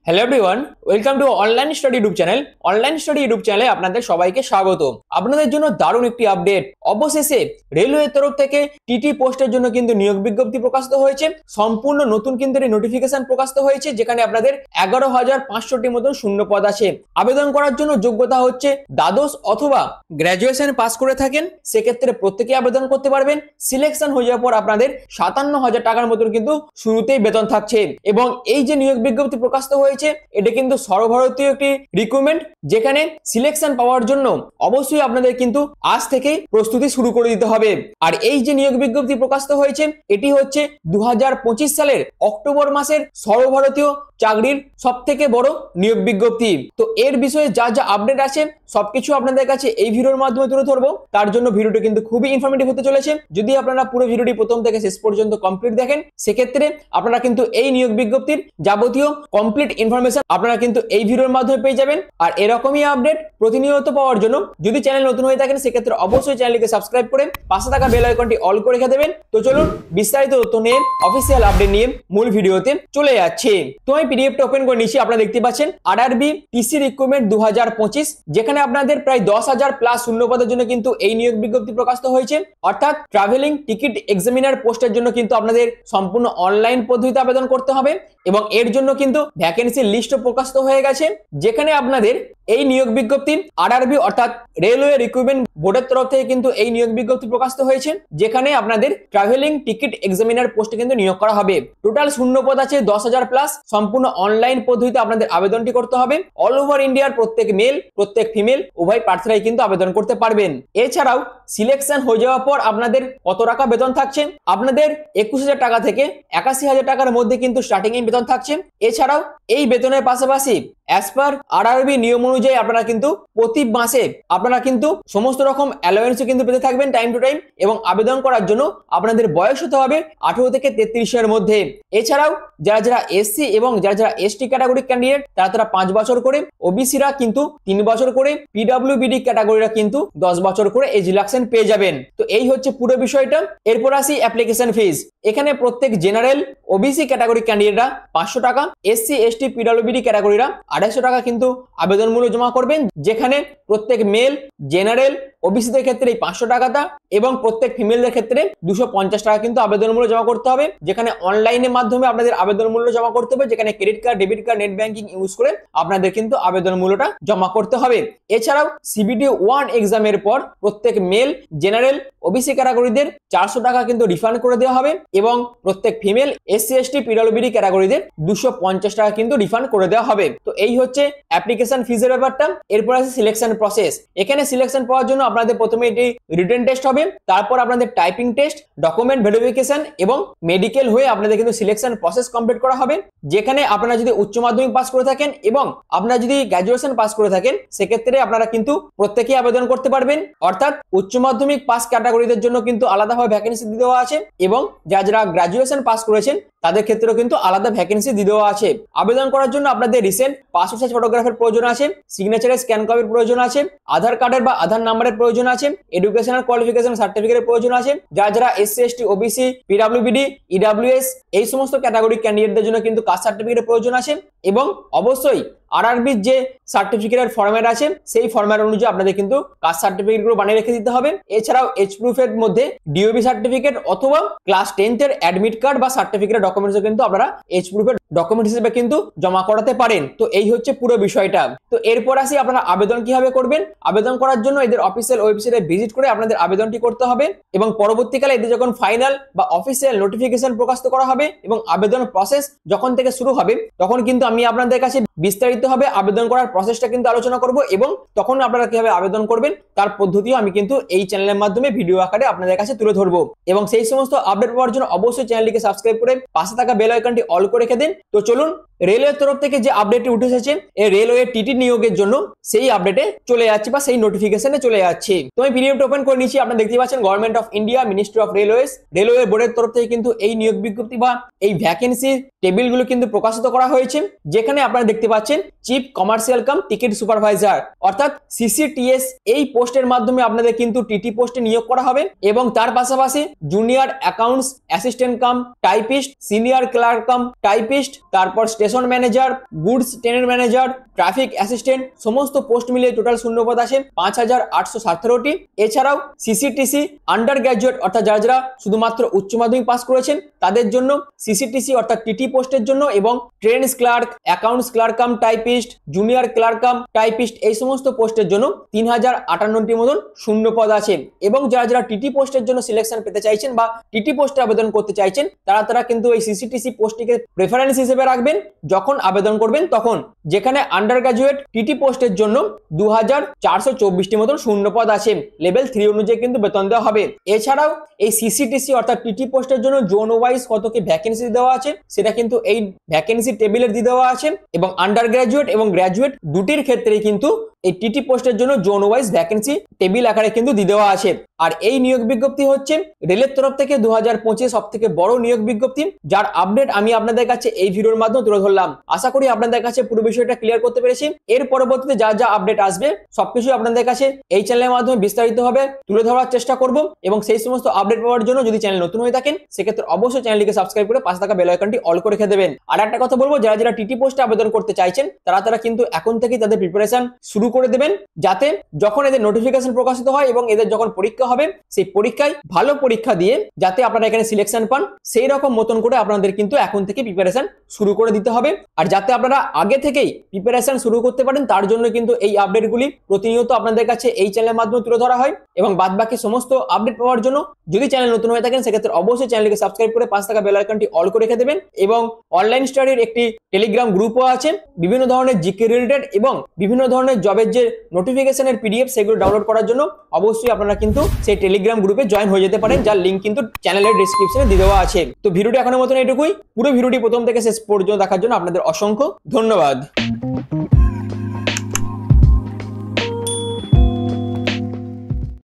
Hello everyone, welcome to online study YouTube channel. Online study YouTube চ্যানেলে আপনাদের সবাইকে স্বাগত। আপনাদের জন্য দারুণ একটি আপডেট। অবশেষে রেলওয়ের তরফ থেকে টিটি পোস্টের জন্য কিন্তু নিয়োগ বিজ্ঞপ্তি প্রকাশিত হয়েছে। সম্পূর্ণ নতুন কিন্তু নোটিফিকেশন প্রকাশিত হয়েছে, যেখানে আপনাদের 11,500টি মতন শূন্য পদ আছে। আবেদন করার জন্য যোগ্যতা হচ্ছে দ্বাদশ অথবা গ্র্যাজুয়েশন পাস করে থাকেন, সেক্ষেত্রে প্রত্যেকে আবেদন করতে পারবেন। সিলেকশন হয়ে যাওয়ার পর আপনাদের 57,000 টাকার মতন কিন্তু শুরুতেই বেতন থাকছে। এবং এই যে নিয়োগ বিজ্ঞপ্তি প্রকাশিত হয়েছে, এটা কিন্তু সর্বভারতীয় একটি রিক্রুটমেন্ট, যেখানে সিলেকশন পাওয়ার জন্য অবশ্যই আপনাদের কিন্তু আজ থেকেই প্রস্তুতি শুরু করে দিতে হবে। আর এই যে নিয়োগ বিজ্ঞপ্তি প্রকাশিত হয়েছে, এটি হচ্ছে 2025 সালের অক্টোবর মাসের সর্বভারতীয় চাকরির সব থেকে বড় নিয়োগ বিজ্ঞপ্তি। তো এর বিষয়ে যা যা আপডেট আছে সবকিছু আপনাদের কাছে এই ভিডিওর মাধ্যমে তুলে ধরবো। তার জন্য ভিডিওটি কিন্তু খুবই ইনফরমেটিভ হতে চলেছে। যদি আপনারা পুরো ভিডিওটি প্রথম থেকে শেষ পর্যন্ত কমপ্লিট দেখেন, সেক্ষেত্রে আপনারা কিন্তু এই নিয়োগ বিজ্ঞপ্তির যাবতীয় কমপ্লিট ইনফরমেশন আপনারা কিন্তু এই ভিডিওর মাধ্যমে পেয়ে যাবেন। আর এরকমই আপডেট প্রতিনিয়ত পাওয়ার জন্য যদি চ্যানেল নতুন হয়ে থাকেন, সেক্ষেত্রে অবশ্যই চ্যানেলটিকে সাবস্ক্রাইব করে পাশে থাকা বেল আইকনটি অল করে রেখে দেবেন। তো চলুন বিস্তারিত তথ্য নিয়ে অফিসিয়াল আপডেট নিয়ে মূল ভিডিওতে চলে যাচ্ছে। তো আমি পিডিএফটা ওপেন করে নিচ্ছি। আপনারা দেখতে পাচ্ছেন আরআরবি টিসি রিক্রুটমেন্ট 2025, যেখানে আপনাদের প্রায় 10,000 প্লাস শূন্য পদের জন্য কিন্তু এই নিয়োগ বিজ্ঞপ্তি প্রকাশিত হয়েছে। অর্থাৎ ট্রাভেলিং টিকিট এক্সামিনার পোস্টের জন্য কিন্তু আপনাদের সম্পূর্ণ অনলাইন পদ্ধতিতে আবেদন করতে হবে এবং এর জন্য কিন্তু ভ্যাকেন্সি লিস্টও প্রকাশিত হয়ে গেছে, যেখানে আপনাদের এই নিয়োগ বিজ্ঞপ্তি আরআরবি অর্থাৎ রেলওয়ে রিক্রুটমেন্ট বোর্ডের তরফ থেকে কিন্তু এই নিয়োগ বিজ্ঞপ্তি প্রকাশিত হয়েছে, যেখানে আপনাদের ট্রাভেলিং টিকিট এক্সামিনার পোস্টে কিন্তু নিয়োগ করা হবে। টোটাল শূন্য পদ আছে 10,000 প্লাস। সম্পূর্ণ অনলাইন পদ্ধতিতে আপনাদের আবেদনটি করতে হবে। অল ওভার ইন্ডিয়ার প্রত্যেক মেল প্রত্যেক ফিমেল উভয় প্রার্থীরাই কিন্তু আবেদন করতে পারবেন। এছাড়াও সিলেকশন হয়ে যাওয়ার পর আপনাদের কত টাকা বেতন থাকছে, আপনাদের 21,000 টাকা থেকে 81,000 টাকার মধ্যে কিন্তু স্টার্টিং এ বেতন থাকছে। এছাড়াও এই বেতনের পাশাপাশি অ্যাজ পার আরআরবি নিয়ম অনুযায়ী আপনারা কিন্তু প্রতি মাসে আপনারা কিন্তু সমস্ত রকম অ্যালাওয়েন্সও কিন্তু পেতে থাকবেন টাইম টু টাইম। এবং আবেদন করার জন্য আপনাদের বয়স হতে হবে 18 থেকে 33 এর মধ্যে। এছাড়াও যারা যারা এসসি এবং যারা যারা এসটি ক্যাটাগরি ক্যান্ডিডেট তারা 5 বছর করে, ওবিসিরা কিন্তু 3 বছর করে, পিডব্লিউবিডি ক্যাটাগরিরা কিন্তু 10 বছর করে এজ রিল্যাক্সেশন পেয়ে যাবেন। তো এই হচ্ছে পুরো বিষয়টা। এরপর আসি অ্যাপ্লিকেশন ফিস। এখানে প্রত্যেক জেনারেল ওবিসি ক্যাটাগরি ক্যান্ডিডেটরা 500 টাকা, এসসি এসটি পিডব্লিউবিডি ক্যাটাগরিরা 250 টাকা কিন্তু আবেদন মূল্য জমা করবেন, যেখানে প্রত্যেক মেল জেনারেল ওবিসিদের ক্ষেত্রে 500 টাকাটা এবং প্রত্যেক ফিমেলদের ক্ষেত্রে 250 টাকা কিন্তু আবেদন মূল্য জমা করতে হবে। যেখানে অনলাইনের মাধ্যমে আপনাদের আবেদন মূল্য জমা করতে হবে, যেখানে credit card debit card net banking use করে আপনাদের কিন্তু আবেদন মূল্যটা জমা করতে হবে। এছাড়াও সিবিটি 1 এক্সামের পর প্রত্যেক মেল জেনারেল ওবিসি ক্যাটাগরিদের 400 টাকা কিন্তু রিফান্ড করে দেওয়া হবে এবং প্রত্যেক ফিমেল এসসি এসটি পিডব্লিউবিডি ক্যাটাগরিদের 250 টাকা কিন্তু রিফান্ড করে দেওয়া হবে। তো এই হচ্ছে অ্যাপ্লিকেশন ফিজের ব্যাপারটা। এরপর আছে সিলেকশন প্রসেস। এখানে সিলেকশন পাওয়ার জন্য আপনাদের প্রথমে এটি রিটেন টেস্ট হবে, তারপর আপনাদের টাইপিং টেস্ট, ডকুমেন্ট ভেরিফিকেশন এবং মেডিকেল হয়ে আপনাদের কিন্তু সিলেকশন প্রসেস কমপ্লিট করা হবে। যেখানে আপনারা যদি উচ্চ মাধ্যমিক পাস করে থাকেন এবং আপনারা যদি গ্র্যাজুয়েশন পাস করে থাকেন, সেক্ষেত্রে আপনারা কিন্তু প্রত্যেকেই আবেদন করতে পারবেন। অর্থাৎ উচ্চ মাধ্যমিক পাস ক্যাটাগরিদের জন্য কিন্তু আলাদাভাবে ভ্যাকেন্সি দিয়ে দেওয়া আছে এবং যারা যারা গ্র্যাজুয়েশন পাস করেছেন তাদের ক্ষেত্রেও কিন্তু আলাদা ভ্যাকেন্সি দিয়ে দেওয়া আছে। আবেদন করার জন্য আপনাদের রিসেন্ট পাসপোর্ট সাইজ ফটোগ্রাফের প্রয়োজন আছে, সিগনেচারের স্ক্যান কপির প্রয়োজন আছে, আধার কার্ডের বা আধার নাম্বারের প্রয়োজন আছে, এডুকেশনাল কোয়ালিফিকেশন সার্টিফিকেটের প্রয়োজন আছে। যারা যারা এসসি এসটি ওবিসি পিডব্লিউবিডি ইডব্লিউএস এই সমস্ত ক্যাটাগরি ক্যান্ডিডেটদের জন্য কিন্তু কাস্ট সার্টিফিকেটের প্রয়োজন আছে এবং অবশ্যই আরআরবির যে সার্টিফিকেটের ফরম্যাট আছে সেই ফরম্যাট অনুযায়ী আপনাদের কিন্তু কাস্ট সার্টিফিকেট গুলো বানিয়ে রেখে দিতে হবে। এছাড়াও এজ প্রুফের মধ্যে ডিওবি সার্টিফিকেট অথবা ক্লাস 10 এর অ্যাডমিট কার্ড বা সার্টিফিকেট ডকুমেন্টস কিন্তু আপনারা এজ প্রুফের ডকুমেন্ট হিসেবে কিন্তু জমা করাতে পারেন। তো এই হচ্ছে পুরো বিষয়টা। তো এরপর আসি আপনারা আবেদন কিভাবে করবেন। আবেদন করার জন্য এদের অফিসিয়াল ওয়েবসাইটে ভিজিট করে আপনাদের আবেদনটি করতে হবে এবং পরবর্তীকালে এদের যখন ফাইনাল বা অফিসিয়াল নোটিফিকেশন প্রকাশিত করা হবে এবং আবেদন প্রসেস যখন থেকে শুরু হবে, তখন কিন্তু আমি আপনাদের কাছে বিস্তারিতভাবে আবেদন করার প্রসেসটা কিন্তু আলোচনা করব এবং তখন আপনারা কিভাবে আবেদন করবেন তার পদ্ধতিও আমি কিন্তু এই চ্যানেলের মাধ্যমে ভিডিও আকারে আপনাদের কাছে তুলে ধরবো। এবং সেই সমস্ত আপডেট পাওয়ার জন্য অবশ্যই চ্যানেলটিকে সাবস্ক্রাইব করে পাশে থাকা বেল আইকনটি অল করে রেখে দিন। তো চলুন রেলওয়ের তরফ থেকে যে আপডেটটি উঠে এসেছে এই রেলওয়ে টিটি নিয়োগের জন্য, সেই আপডেটে চলে যাচ্ছে বা সেই নোটিফিকেশনে চলে যাচ্ছে। তো আমি পিডিএফটা ওপেন করে নিচ্ছি। আপনারা দেখতে পাচ্ছেন government of India ministry of railways railway বোর্ডের তরফ থেকে কিন্তু এই নিয়োগ বিজ্ঞপ্তি বা এই ভ্যাকেন্সি টেবিলগুলো কিন্তু প্রকাশিত করা হয়েছে, যেখানে আপনারা দেখতে পাচ্ছেন chief commercial cum ticket supervisor অর্থাৎ সিসিটিএস এই পোস্ট পোস্টের মাধ্যমে আপনাদের কিন্তু টিটি পোস্টে নিয়োগ করা হবে এবং তার পাশাপাশি junior accounts assistant cum typist, senior clerk cum typist, তারপর স্টেশন ম্যানেজার, গুডস ট্রেনের ম্যানেজার, ট্রাফিক অ্যাসিস্ট্যান্ট সমস্ত পোস্ট মিলিয়ে টোটাল শূন্যপদ আছে 5817টি। এছাড়াও সিসিটিসি আন্ডার গ্র্যাজুয়েট অর্থাৎ যারা শুধুমাত্র উচ্চ মাধ্যমিক পাস করেছেন তাদের জন্য সিসিটিসি অর্থাৎ টিটি পোস্টের জন্য এবং trains clerk, accounts clerk cum typist, junior clerk cum typist এই সমস্ত পোস্টের জন্য 3058টির মতন শূন্যপদ আছে। এবং যারা টিটি পোস্টের জন্য সিলেকশন পেতে চাইছেন বা টিটি পোস্টে আবেদন করতে চাইছেন তারা কিন্তু এই সিসিটিসি পোস্টটিকে প্রেফারেন্স হিসেবে রাখবেন যখন আবেদন করবেন তখন, যেখানে আন্ডার গ্র্যাজুয়েট টিটি পোস্টের জন্য 2424টি মতন শূন্যপদ আছে। লেভেল 3 অনুযায়ী কিন্তু বেতন দেওয়া হবে। এছাড়াও এই সিসিটিসি অর্থাৎ টিটি পোস্টের জন্য জোন ওয়াইজ কত কি ভ্যাকেন্সি দেওয়া আছে সেটা কিন্তু এই ভ্যাকেন্সি টেবিলে দিয়ে দেওয়া আছে এবং আন্ডার গ্র্যাজুয়েট এবং গ্র্যাজুয়েট দুটির ক্ষেত্রেই কিন্তু এই টিটি পোস্টের জন্য জোন ওয়াইজ ভ্যাকেন্সি টেবিল আকারে কিন্তু দিয়ে দেওয়া আছে। আর এই নিয়োগ বিজ্ঞপ্তি হচ্ছে রেলের তরফ থেকে 2025 সব থেকে বড় নিয়োগ বিজ্ঞপ্তি, যার আপডেট আমি আপনাদের কাছে এই ভিডিওর মাধ্যমে তুলে ধরলাম। আশা করি আপনাদের কাছে পুরো বিষয়টা ক্লিয়ার করতে পেরেছি। এর পরবর্তীতে যা আপডেট আসবে সবকিছু আপনাদের কাছে এই চ্যানেলের মাধ্যমে বিস্তারিতভাবে তুলে ধরার চেষ্টা করব এবং সেই সমস্ত আপডেট পাওয়ার জন্য যদি চ্যানেল নতুন হয়ে থাকেন সেক্ষেত্রে অবশ্যই চ্যানেলটিকে সাবস্ক্রাইব করে পাশে থাকা বেল আইকনটি অল করে রেখে দেবেন। আর একটা কথা বলবো, যারা টিটি পোস্টে আবেদন করতে চাইছেন তারা কিন্তু এখন থেকেই তাদের প্রিপারেশন শুরু করে দেবেন, যাতে যখন এদের নোটিফিকেশন প্রকাশিত হয় এবং এদের যখন পরীক্ষা হবে সেই পরীক্ষায় ভালো পরীক্ষা দিয়ে যাতে আপনারা এখানে সিলেকশন পান সেই রকম মতন করে আপনাদের কিন্তু এখন থেকে প্রিপারেশন শুরু করে দিতে হবে। আর যাতে আপনারা আগে থেকেই প্রিপারেশন শুরু করতে পারেন তার জন্য কিন্তু এই আপডেটগুলি প্রতিনিয়ত আপনাদের কাছে এই চ্যানেলের মাধ্যমে তুলে ধরা হয়। এবং বাদবাকি সমস্ত আপডেট পাওয়ার জন্য যদি চ্যানেল নতুন হয়ে থাকেন সেক্ষেত্রে অবশ্যই চ্যানেলকে সাবস্ক্রাইব করে পাশে থাকা বেল আইকনটি অল করে রেখে দেবেন। এবং অনলাইন স্টাডির একটি টেলিগ্রাম গ্রুপও আছে, বিভিন্ন ধরনের জিকে রিলেটেড এবং বিভিন্ন ধরনের জবের যে নোটিফিকেশনের পিডিএফ সেগুলো ডাউনলোড করার জন্য অবশ্যই আপনারা কিন্তু সেই টেলিগ্রাম গ্রুপে জয়েন হয়ে যেতে পারেন, যার লিংক কিন্তু চ্যানেলের ডেসক্রিপশনে দিয়ে দেওয়া আছে। তো ভিডিওটি এখনো মতন এটুকুই। পুরো ভিডিওটি প্রথম থেকে শেষ পর্যন্ত দেখার জন্য আপনাদের অসংখ্য ধন্যবাদ।